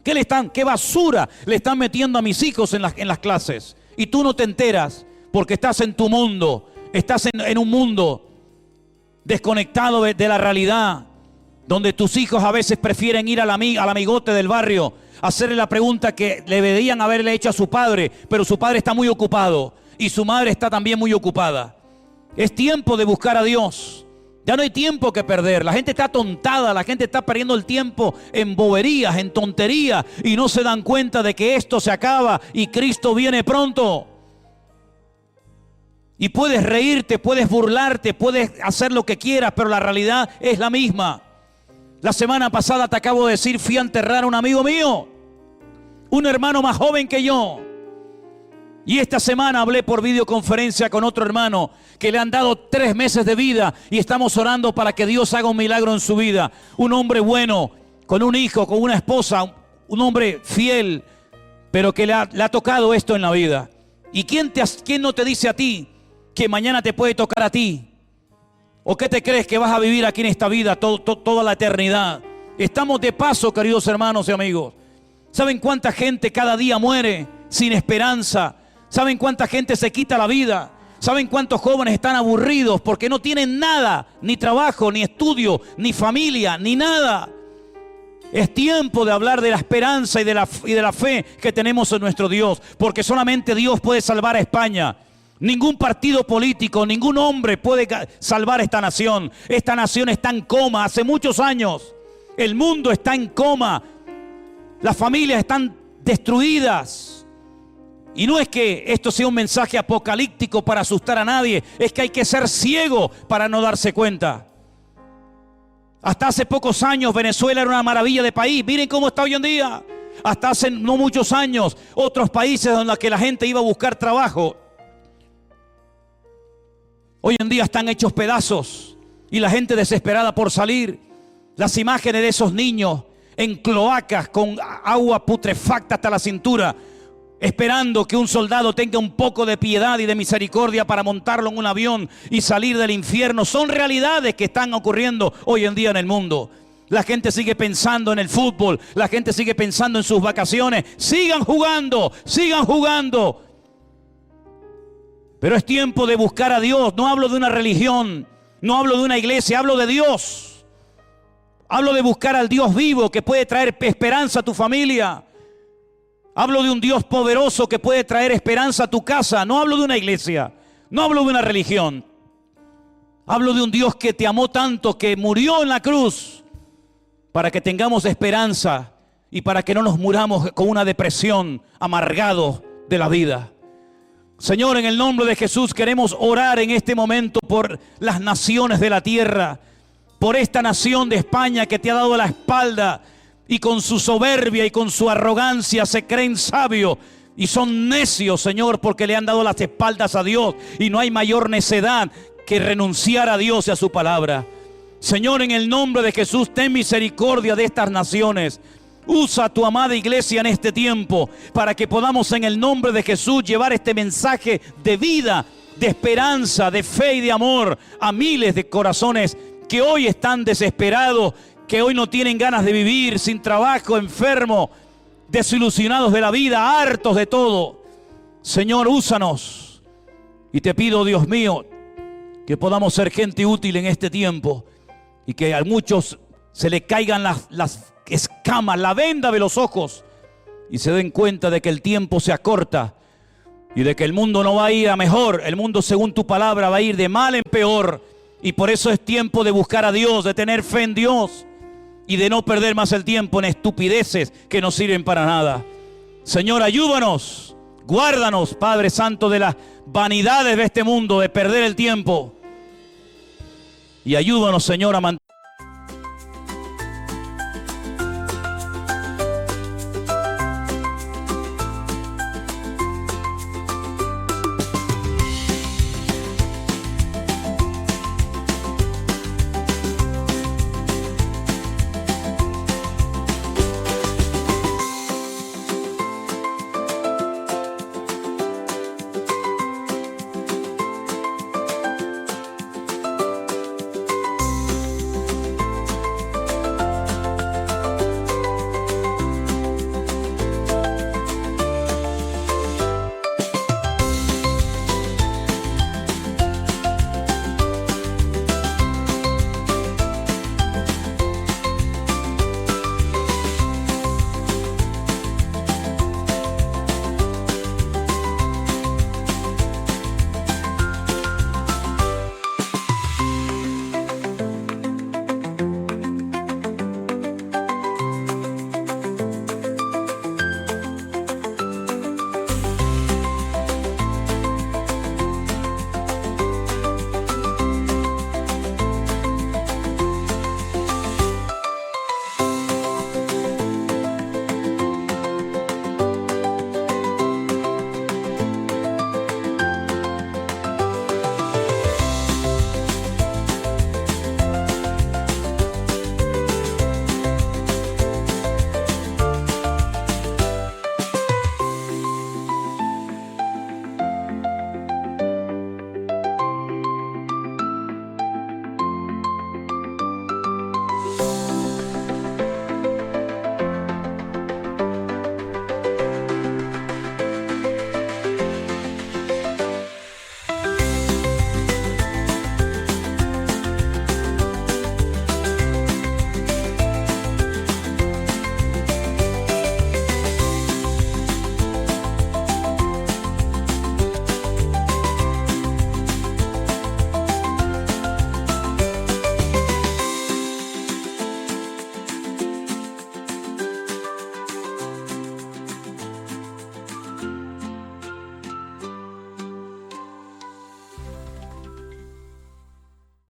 Speaker 1: ¿Qué basura le están metiendo a mis hijos en las clases? Y tú no te enteras porque estás en tu mundo, estás en un mundo desconectado de la realidad, donde tus hijos a veces prefieren ir al amigote del barrio, hacerle la pregunta que le deberían haberle hecho a su padre, pero su padre está muy ocupado y su madre está también muy ocupada. Es tiempo de buscar a Dios. Ya no hay tiempo que perder. La gente está atontada, la gente está perdiendo el tiempo en boberías, en tonterías, y no se dan cuenta de que esto se acaba y Cristo viene pronto. Y puedes reírte, puedes burlarte, puedes hacer lo que quieras, pero la realidad es la misma. La semana pasada te acabo de decir, fui a enterrar a un amigo mío, un hermano más joven que yo. Y esta semana hablé por videoconferencia con otro hermano que le han dado 3 meses de vida y estamos orando para que Dios haga un milagro en su vida. Un hombre bueno, con un hijo, con una esposa, un hombre fiel, pero que le ha tocado esto en la vida. ¿Y quién no te dice a ti que mañana te puede tocar a ti? ¿O qué te crees que vas a vivir aquí en esta vida toda la eternidad? Estamos de paso, queridos hermanos y amigos. ¿Saben cuánta gente cada día muere sin esperanza? ¿Saben cuánta gente se quita la vida? ¿Saben cuántos jóvenes están aburridos porque no tienen nada? Ni trabajo, ni estudio, ni familia, ni nada. Es tiempo de hablar de la esperanza y de la fe que tenemos en nuestro Dios, porque solamente Dios puede salvar a España. Ningún partido político, ningún hombre puede salvar esta nación. Esta nación está en coma hace muchos años. El mundo está en coma. Las familias están destruidas. Y no es que esto sea un mensaje apocalíptico para asustar a nadie, es que hay que ser ciego para no darse cuenta. Hasta hace pocos años Venezuela era una maravilla de país. Miren cómo está hoy en día. Hasta hace no muchos años otros países donde la gente iba a buscar trabajo Hoy en día están hechos pedazos y la gente desesperada por salir. Las imágenes de esos niños en cloacas con agua putrefacta hasta la cintura, esperando que un soldado tenga un poco de piedad y de misericordia para montarlo en un avión y salir del infierno. Son realidades que están ocurriendo hoy en día en el mundo. La gente sigue pensando en el fútbol, la gente sigue pensando en sus vacaciones. Sigan jugando, sigan jugando. Pero es tiempo de buscar a Dios. No hablo de una religión, no hablo de una iglesia, hablo de Dios. Hablo de buscar al Dios vivo que puede traer esperanza a tu familia. Hablo de un Dios poderoso que puede traer esperanza a tu casa. No hablo de una iglesia, no hablo de una religión. Hablo de un Dios que te amó tanto, que murió en la cruz para que tengamos esperanza y para que no nos muramos con una depresión, amargados de la vida. Señor, en el nombre de Jesús queremos orar en este momento por las naciones de la tierra, por esta nación de España que te ha dado la espalda y con su soberbia y con su arrogancia se creen sabios y son necios, Señor, porque le han dado las espaldas a Dios, y no hay mayor necedad que renunciar a Dios y a su palabra. Señor, en el nombre de Jesús, ten misericordia de estas naciones. Usa a tu amada iglesia en este tiempo para que podamos en el nombre de Jesús llevar este mensaje de vida, de esperanza, de fe y de amor a miles de corazones que hoy están desesperados, que hoy no tienen ganas de vivir, sin trabajo, enfermos, desilusionados de la vida, hartos de todo. Señor, úsanos. Y te pido, Dios mío, que podamos ser gente útil en este tiempo y que a muchos se le caigan las escamas, la venda de los ojos y se den cuenta de que el tiempo se acorta y de que el mundo no va a ir a mejor. El mundo, según tu palabra, va a ir de mal en peor, y por eso es tiempo de buscar a Dios, de tener fe en Dios y de no perder más el tiempo en estupideces que no sirven para nada. Señor, ayúdanos, guárdanos, Padre Santo, de las vanidades de este mundo, de perder el tiempo, y ayúdanos, Señor, a mantener